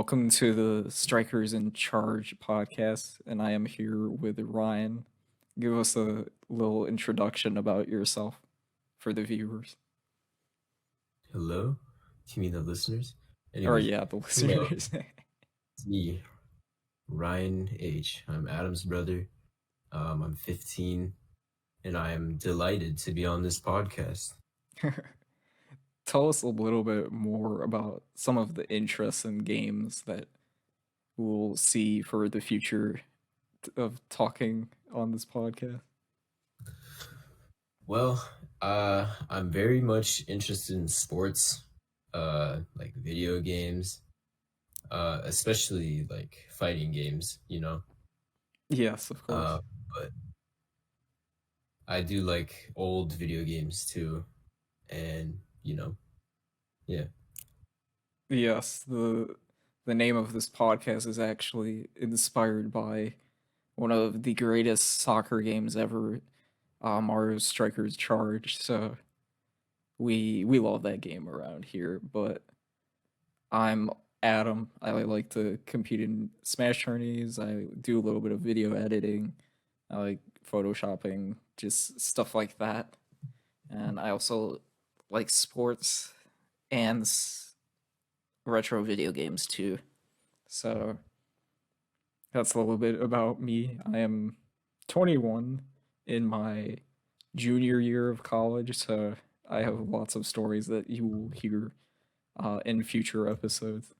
Welcome to the Strikers in Charge podcast, and I am here with Ryan. Give us a little introduction about yourself for the viewers. Hello, to me, the listeners. Or, Anyways, yeah, the hello, listeners. it's me, Ryan H. I'm Adam's brother. I'm 15, and I am delighted to be on this podcast. Tell us a little bit more about some of the interests and games that we'll see for the future of talking on this podcast. Well, I'm very much interested in sports, like video games, especially like fighting games, Yes, of course. But I do like old video games too, and yeah. Yes, the name of this podcast is actually inspired by one of the greatest soccer games ever, Mario Strikers Charge. So we love that game around here. But I'm Adam. I like to compete in Smash tourneys. I do a little bit of video editing. I like photoshopping, just stuff like that. And I also like sports and retro video games too. So that's a little bit about me. I am 21 in my junior year of college, so I have lots of stories that you will hear in future episodes.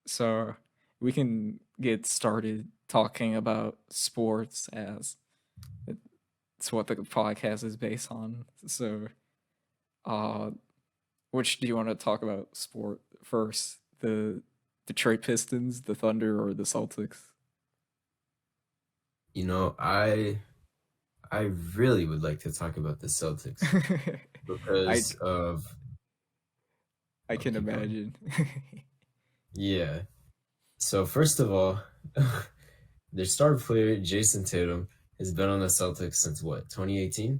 So we can get started talking about sports as it's what the podcast is based on. So, uh, which do you want to talk about sport first? The Detroit Pistons, the Thunder, or the Celtics? I really would like to talk about the Celtics I because of I can keep going. imagine. Yeah. So first of all, their star player Jason Tatum has been on the Celtics since what, 2018?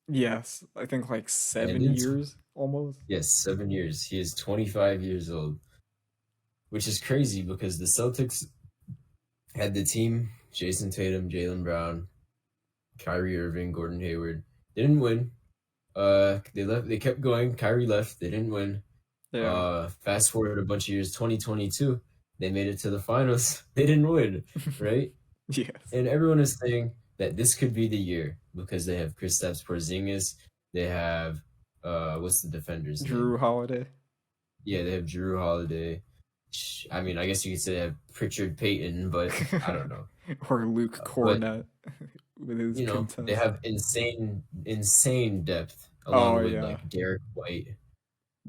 Yes, I think like And 7 years almost. yes, 7 years. He is 25 years old, which is crazy because the Celtics had the team: Jason Tatum, Jaylen Brown, Kyrie Irving, Gordon Hayward. They didn't win. They left. They kept going. Kyrie left. They didn't win. Yeah. Fast forward a bunch of years, 2022, they made it to the finals. They didn't win, right? Yes. And everyone is saying that this could be the year because they have Kristaps Porzingis. They have what's the defender's name? Drew Holiday. Yeah, they have Drew Holiday. I mean, I guess you could say they have Pritchard Payton, but I don't know. Or Luke But Cornett with his contest. they have insane depth Oh along with yeah. like Derek White,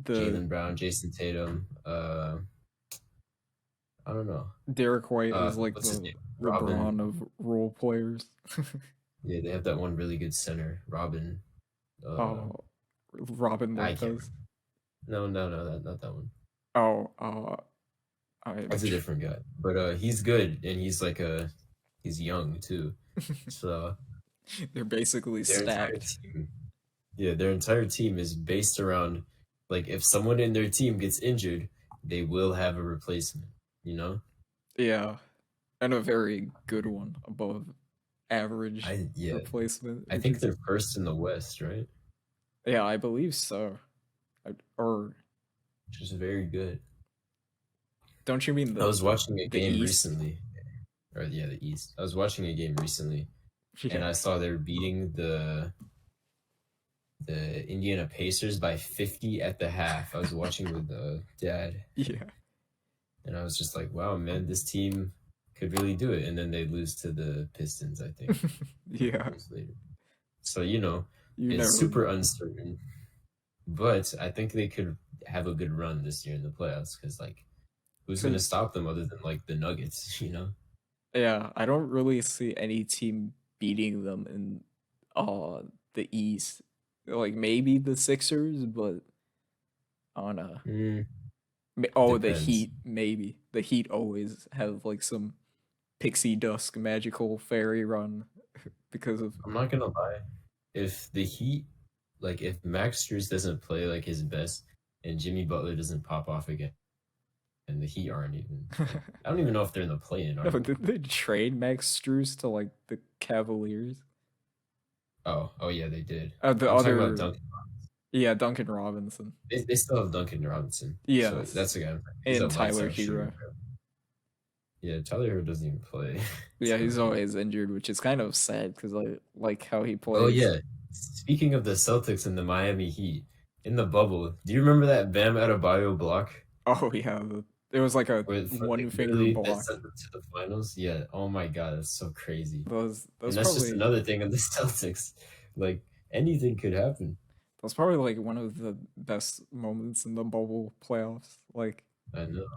The Jaylen Brown, Jason Tatum. I don't know. Derek White is like What's his the name? LeBron of role players. Yeah, they have that one really good center, Robin. Oh, Robin I can't. Lopez. No, not that one. Oh, That's a different guy. But he's good, and he's young too. So they're basically their entire stacked. team, yeah, their entire team is based around like if someone in their team gets injured, they will have a replacement. You know? Yeah, and a very good one, above average Yeah. replacement. I think they're first in the West, right? Yeah, I believe so. Which is very good. Don't you mean I was watching a game East? recently, or yeah, the East. I was watching a game recently, Yeah. and I saw they were beating the Indiana Pacers by 50 at the half. I was watching with Dad. Yeah. And I was just like, wow, man, this team could really do it. And then they lose to the Pistons, I think. Yeah. Later. So, it's super uncertain. But I think they could have a good run this year in the playoffs because, like, who's going to stop them other than, like, the Nuggets, Yeah, I don't really see any team beating them in the East. Like, maybe the Sixers, but I don't know. Depends. The Heat, maybe. The Heat always have, like, some pixie dusk magical fairy run because of... I'm not going to lie. If the Heat, like, if Max Strus doesn't play, like, his best and Jimmy Butler doesn't pop off again, and the Heat aren't even. Like, I don't even know if they're in the play-in. No, Are they? did they trade Max Strus to like the Cavaliers? Oh yeah, they did. The I'm talking about other, Duncan. yeah, Duncan Robinson. They still have Duncan Robinson, so Yes, that's the guy. He's a and lights Tyler out shooter, Hero. bro. Yeah, Tyler Hero doesn't even play. Yeah, So he's always injured, which is kind of sad because I like how he oh plays. yeah. Speaking of the Celtics and the Miami Heat, in the bubble, do you remember that Bam Adebayo block Oh yeah, it was like a where like one finger literally that block. sent them to the finals? Yeah. Oh my God, that's so crazy. That And was that's just probably another thing of the Celtics. Like anything could happen. like one of the best moments in the bubble playoffs. I know.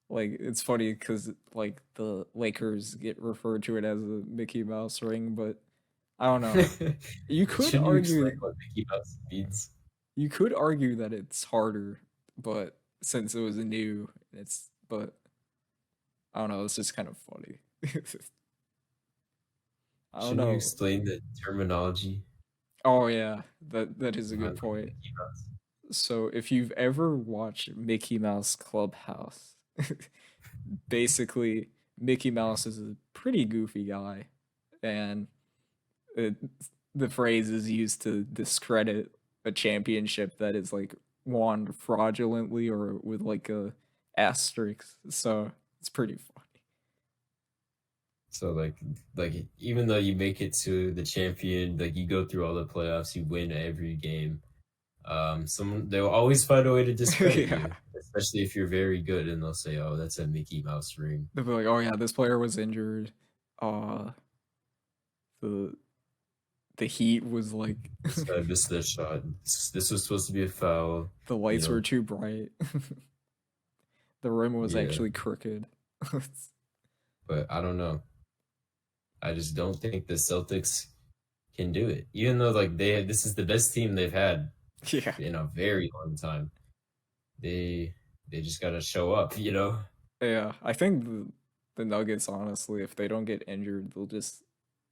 Like it's funny because like the Lakers get referred to it as a Mickey Mouse ring, but I don't know. You could Shouldn't you explain argue what Mickey Mouse means? that it's harder, but since it was new, but I don't know. It's just kind of funny. I don't Shouldn't you know. explain the terminology Oh yeah, that is a good behind like point. Mickey Mouse? So if you've ever watched Mickey Mouse Clubhouse, basically Mickey Mouse is a pretty goofy guy, and it, the phrase is used to discredit a championship that is like won fraudulently or with like a asterisk. So it's pretty funny. So like even though you make it to the champion, like you go through all the playoffs, you win every game. Someone they will always find a way to discredit Yeah, you, especially if you're very good, and they'll say, "Oh, that's a Mickey Mouse ring." they'll be like, "Oh yeah, this player was injured. Uh, the the Heat was like This guy missed that shot. This was supposed to be a foul. the You lights were know? too bright. The rim was Yeah, actually crooked." but I don't know. I just don't think the Celtics can do it, even though like this is the best team they've had Yeah, in a very long time. They they just gotta show up, you know. yeah. I think the Nuggets, honestly, if they don't get injured, they'll just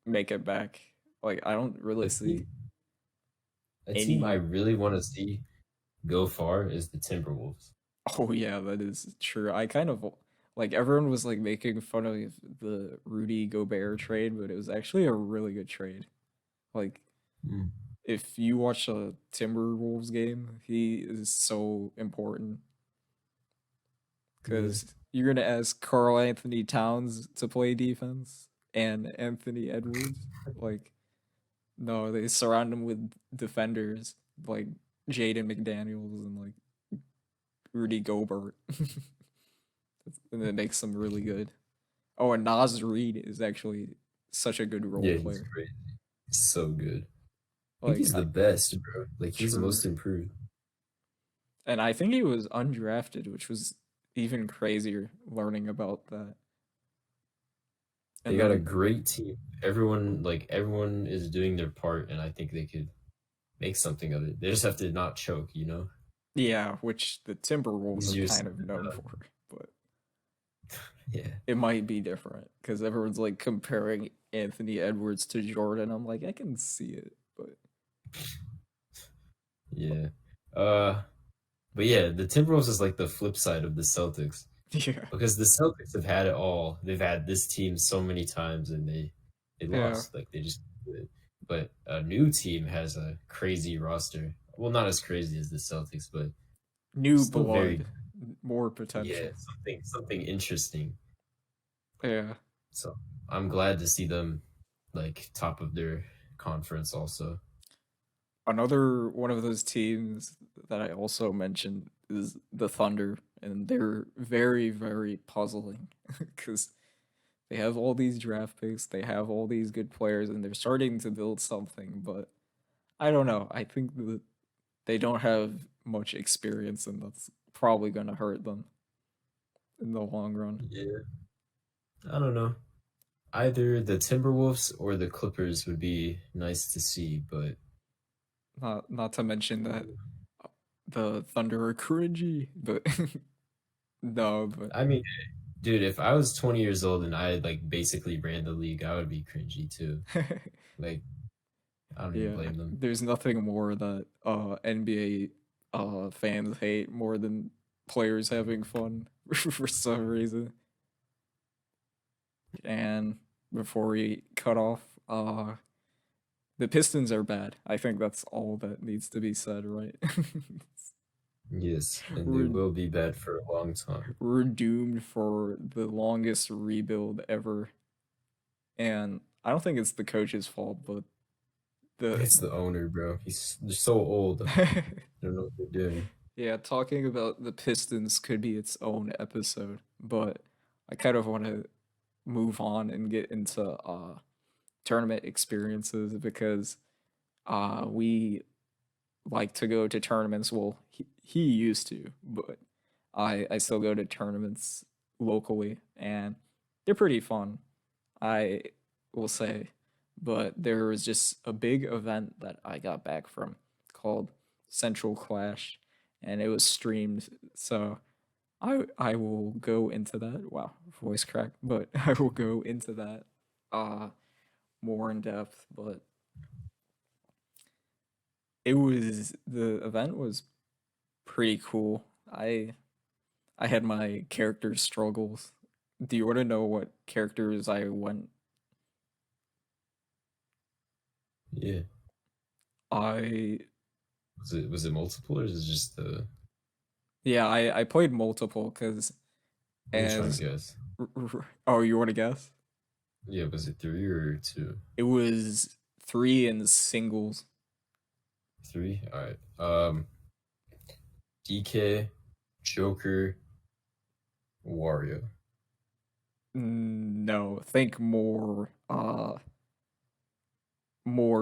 make it back. Like I don't really A see team, a team I any. really want to see go far is the Timberwolves. Oh yeah, that is true. I kind of like everyone was like making fun of the Rudy Gobert trade, but it was actually a really good trade. Like Mm. if you watch a Timberwolves game, he is so important Yeah, because you're gonna ask Carl Anthony Towns to play defense and Anthony Edwards. Like no, they surround him with defenders like Jaden McDaniels and like Rudy Gobert, and it makes them really good. Oh, and Naz Ried is actually such a good role yeah, he's player. great. He's so good. I think Like, he's the best, bro. Like he's the true. most improved. And I think he was undrafted, which was even crazier learning about that. They And got a then, great team. Everyone is doing their part, and I think they could make something of it. They just have to not choke, you know. yeah, which the Timberwolves are Easier kind said of than known done. for, but Yeah, it might be different because everyone's like comparing Anthony Edwards to Jordan. I'm like, I can see it, but yeah. Uh, but yeah, the Timberwolves is like the flip side of the Celtics yeah, because the Celtics have had it all. They've had this team so many times, and they yeah, lost. Like they just did. But a new team has a crazy roster. Well, not as crazy as the Celtics, but new still very blood, more yeah, potential. something interesting. Yeah, So I'm glad to see them like top of their conference also. another one of those teams that I also mentioned is the Thunder, and they're very, very puzzling because they have all these draft picks, they have all these good players, and they're starting to build something. But I don't know. I think that they don't have much experience, and that's probably going to hurt them in the long run. Yeah, I don't know. Either the Timberwolves or the Clippers would be nice to see, but Not to mention that the Thunder are cringy, but no, but I mean, dude, if I was 20 years old and I like basically ran the league, I would be cringy too. Like, I don't even yeah, blame them. there's nothing more that NBA fans hate more than players having fun. for some reason. And before we cut off, the Pistons are bad. I think that's all that needs to be said, right? Yes, and they we're will be bad for a long time. we're doomed for the longest rebuild ever. And I don't think it's the coach's fault, but the It's the owner, bro. They're so old. I don't know what they're doing. yeah, talking about the Pistons could be its own episode, but I kind of want to move on and get into tournament experiences because we like to go to tournaments. Well, he used to, but I still go to tournaments locally, and they're pretty fun. I will say, but there was just a big event that I got back from called Central Clash, and it was streamed. So I will go into that. Wow, voice crack, but I will go into that uh more in depth. But the event was pretty cool. I had my character struggles. Do you want to know what characters I went? Yeah. I Was it multiple or is it just the? Yeah, I played multiple because I'm trying as to guess. oh, you want to guess? Yeah, was it three or two? It was three in singles. Three. All right. DK, Joker, Wario. No, think more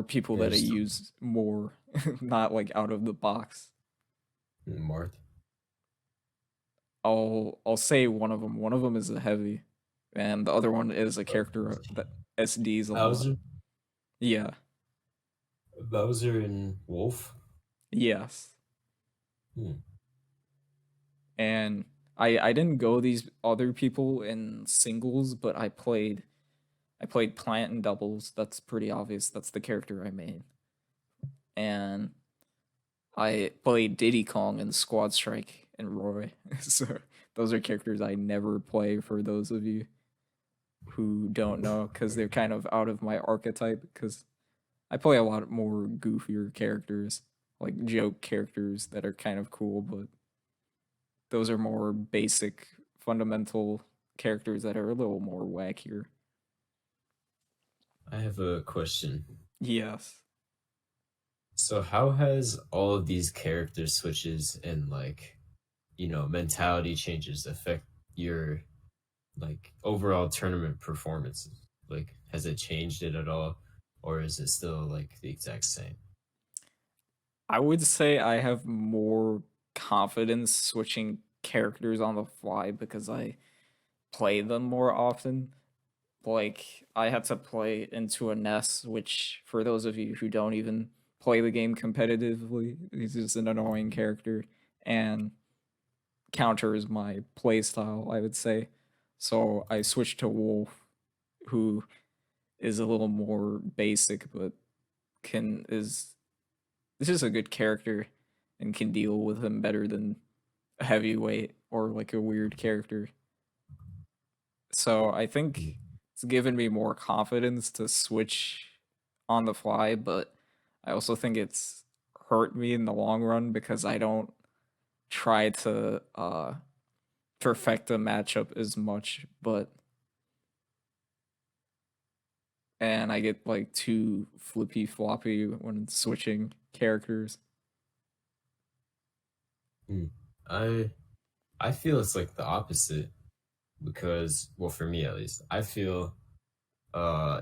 people Yeah, that I just use more, not like out of the box. Marth. I'll say one of them. One of them is a heavy, and the other one is a Uh, character that SDs a lot. Bowser. Yeah. Bowser and Wolf. Yes. Hmm. And I didn't go these other people in singles, but I played Plant in doubles. That's pretty obvious. That's the character I made. And I played Diddy Kong and Squad Strike and Roy. So those are characters I never play for those of you who don't know because they're kind of out of my archetype because I play a lot more goofier characters, like joke characters that are kind of cool, but those are more basic, fundamental characters that are a little more wackier. I have a question. Yes. So how has all of these character switches and mentality changes affect your overall tournament performances? Like has it changed it at all or is it still like the exact same? I would say I have more confidence switching characters on the fly because I play them more often. Like I had to play into a Ness, which for those of you who don't even play the game competitively, he's just an annoying character and counters my play style, I would say. So I switched to Wolf, who is a little more basic, but can is this is a good character and can deal with him better than a heavyweight or like a weird character. So I think it's given me more confidence to switch on the fly, but I also think it's hurt me in the long run because I don't try to perfect a matchup as much, but and I get like too flippy floppy when switching characters. Hmm. I I feel it's like the opposite because well for me at least, I feel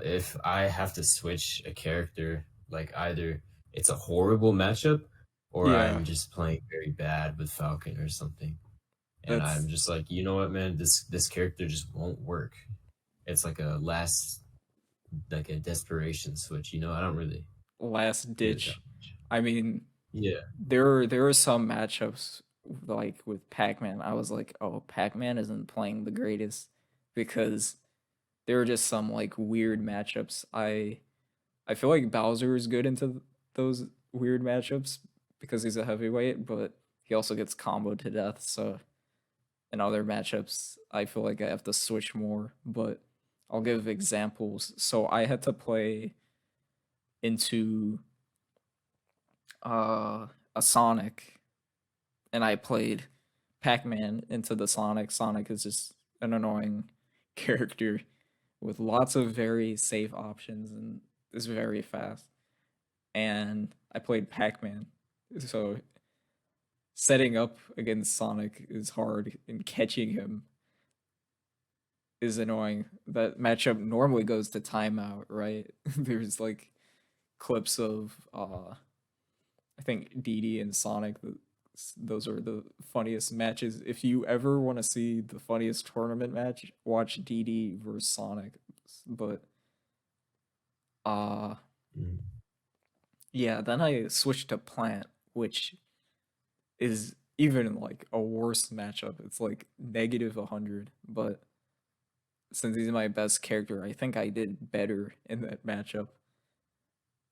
if I have to switch a character, like either it's a horrible matchup or Yeah, I'm just playing very bad with Falcon or something. And I'm that's just like, you know what, man, this character just won't work. It's like a last like a desperation switch, I don't really last do it that ditch. much. I mean, Yeah. there are some matchups like with Pac-Man. I was like, oh, Pac-Man isn't playing the greatest because there are just some like weird matchups. I feel like Bowser is good into those weird matchups because he's a heavyweight, but he also gets comboed to death. So in other matchups, I feel like I have to switch more, but I'll give examples. So I had to play into a Sonic, and I played Pac-Man into the Sonic. Sonic is just an annoying character with lots of very safe options and is very fast. And I played Pac-Man. So setting up against Sonic is hard and catching him is annoying. That matchup normally goes to timeout, right? There's like clips of I think Dee and Sonic. Those are the funniest matches. If you ever want to see the funniest tournament match, watch Dee versus Sonic. But uh Mm. yeah, then I switched to Plant, which is even like a worse matchup. It's like negative 100, but since he's my best character, I think I did better in that matchup.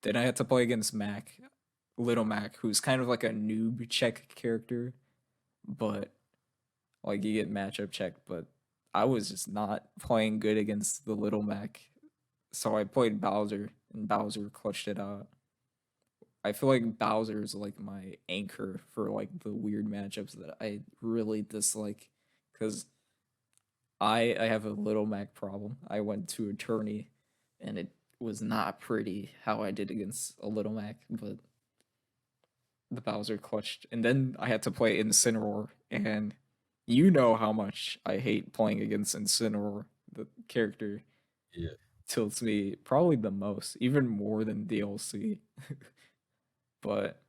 Then I had to play against Mac, Little Mac, who's kind of like a noob check character, but like you get matchup check, but I was just not playing good against the Little Mac. So I played Bowser and Bowser clutched it out. I feel like Bowser is like my anchor for like the weird matchups that I really dislike because I have a Little Mac problem. I went to a tourney and it was not pretty how I did against a Little Mac, but the Bowser clutched. And then I had to play Incineroar, and you know how much I hate playing against Incineroar. The character Yeah. tilts me probably the most, even more than DLC. But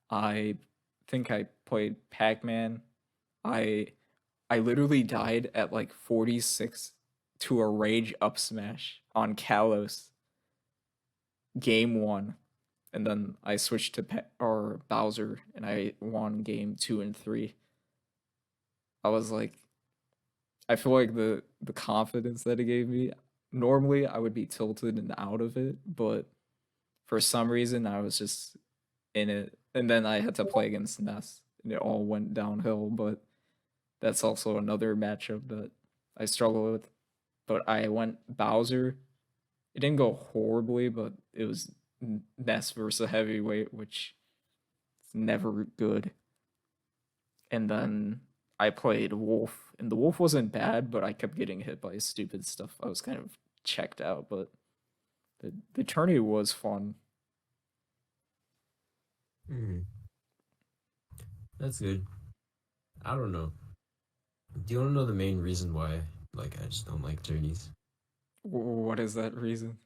I think I played Pac-Man. I I literally died at like 46 to a rage up smash on Kalos game 1, and then I switched to or Bowser and I won game 2 and 3. I was like I feel like the confidence that it gave me, normally I would be tilted and out of it, but for some reason I was just in it. And then I had to play against Ness and it all went downhill, but that's also another matchup that I struggle with. But I went Bowser. It didn't go horribly, but it was Ness versus a heavyweight, which is never good. And then I played Wolf, and the Wolf wasn't bad, but I kept getting hit by stupid stuff. I was kind of checked out, but the tourney was fun. Mm. That's good. I don't know. Do you want to know the main reason why? Like, I just don't like tourneys. What is that reason?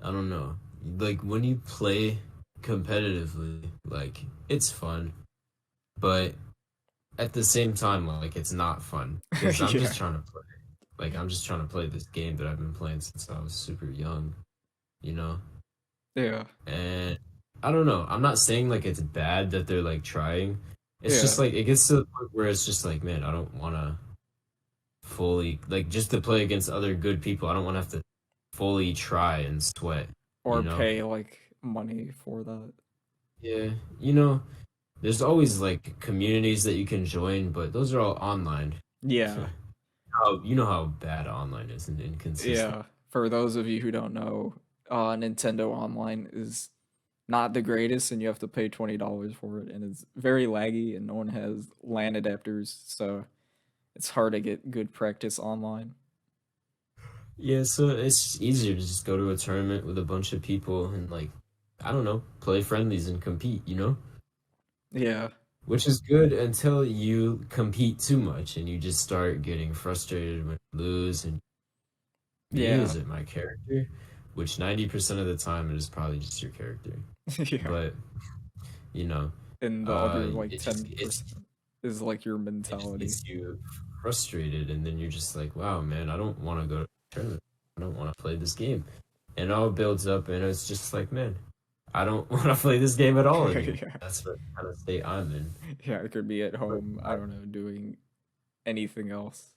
I don't know. Like when you play competitively, like it's fun, but at the same time, like it's not fun because I'm Yeah, just trying to play. Like I'm just trying to play this game that I've been playing since I was super young, you know? yeah, And I don't know. I'm not saying like it's bad that they're like trying. It's just yeah. like it gets to the point where it's just like, man, I don't want to fully like just to play against other good people. I don't want to have to fully try and sweat, you Or know? pay like money for that. Yeah, you know, there's always like communities that you can join, but those are all online. Yeah, How you know how bad online is and inconsistent. yeah. For those of you who don't know, Nintendo Online is not the greatest, and you have to pay $20 for it, and it's very laggy, and no one has LAN adapters, so it's hard to get good practice online. Yeah, so it's easier to just go to a tournament with a bunch of people and like I don't know, play friendlies and compete, you know? Yeah, Which is good until you compete too much and you just start getting frustrated when you lose and me, yeah, is it my character? Which 90% of the time it is probably just your character. yeah. But, you know, And the other like it just 10% is like your it just mentality. gets you frustrated and then you're just like, wow, man, I don't want to go to a tournament. I don't want to play this game. And it all builds up and it's just like, man, I don't want to play this game at all anymore. Yeah, That's what kind of state I'm in. yeah. I could be at But home. I don't know, doing anything else.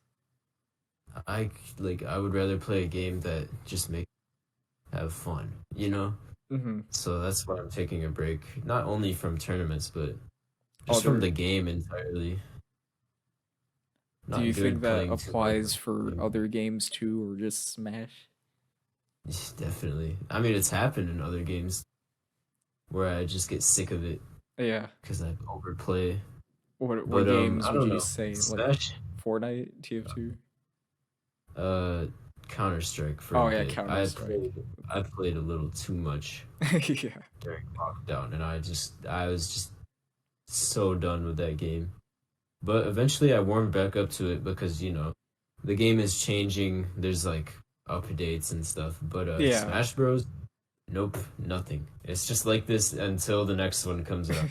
I like I would rather play a game that just makes have fun, you know? Hmm. So that's why I'm taking a break, not only from tournaments, but just from Other the game entirely. Do you Not think good that playing too much. applies for other games too, or just Smash? Definitely. I mean, it's happened in other games where I just get sick of it Yeah. because I overplay. What But games I would don't you know. say? Like Smash, Fortnite, TF2? uh, Counter Strike for a Oh yeah, bit. Counter Strike. I played a little too much Yeah. during lockdown, and I was just so done with that game. But eventually, I warmed back up to it because the game is changing. There's like updates and stuff. But Yeah. Smash Bros. Nope, nothing. It's just like this until the next one comes out.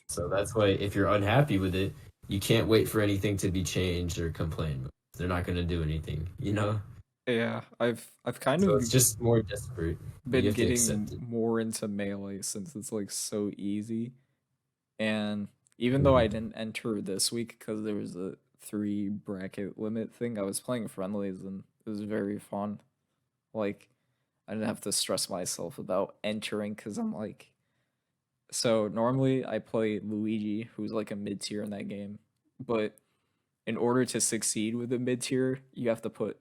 So that's why if you're unhappy with it, you can't wait for anything to be changed or complain. They're not gonna do anything, you know? Yeah, I've kind So of it's just more desperate. You been have to accept getting it. more into Melee since it's like so easy. And even though I Mhm. didn't enter this week because there was a 3 bracket limit thing, I was playing friendlies and it was very fun. Like I didn't have to stress myself about entering because I'm like, so normally I play Luigi, who's like a mid tier in that game, but in order to succeed with a mid tier, you have to put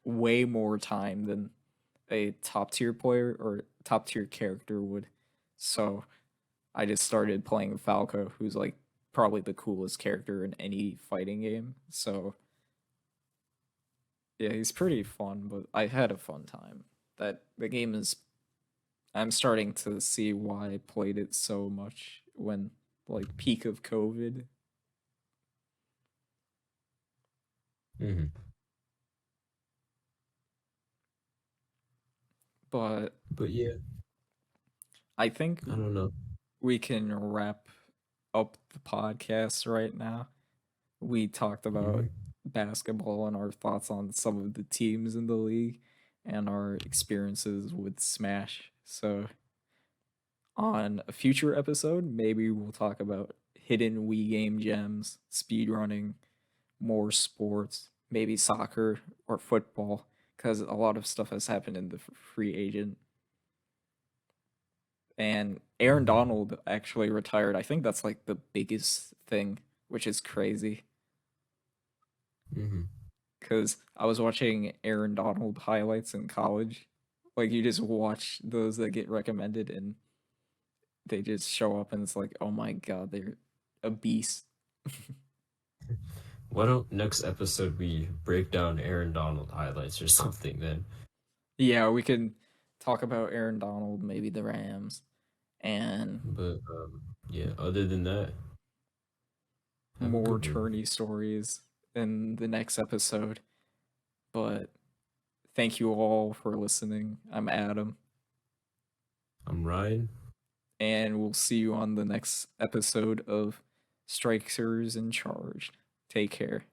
way more time than a top tier player or top tier character would. So I just started playing Falco, who's like probably the coolest character in any fighting game. So yeah, he's pretty fun, but I had a fun time. That the game is I'm starting to see why I played it so much when like peak of COVID. Mhm. But But yeah, I think I don't know. we can wrap up the podcast right now. We talked about Mhm. basketball and our thoughts on some of the teams in the league and our experiences with Smash. So, on a future episode, maybe we'll talk about hidden Wii game gems, speedrunning, more sports, maybe soccer or football, because a lot of stuff has happened in the free agent. And Aaron Mhm. Donald actually retired. I think that's like the biggest thing, which is crazy. Mhm. Because I was watching Aaron Donald highlights in college. Like you just watch those that get recommended and they just show up and it's like, oh my god, they're a beast. Why don't next episode we break down Aaron Donald highlights or something then? Yeah, we can talk about Aaron Donald, maybe the Rams, and But yeah, other than that, have a more good one. tourney stories in the next episode. But thank you all for listening. I'm Adam, I'm Ryan. and we'll see you on the next episode of Strikers in Charge. Take care.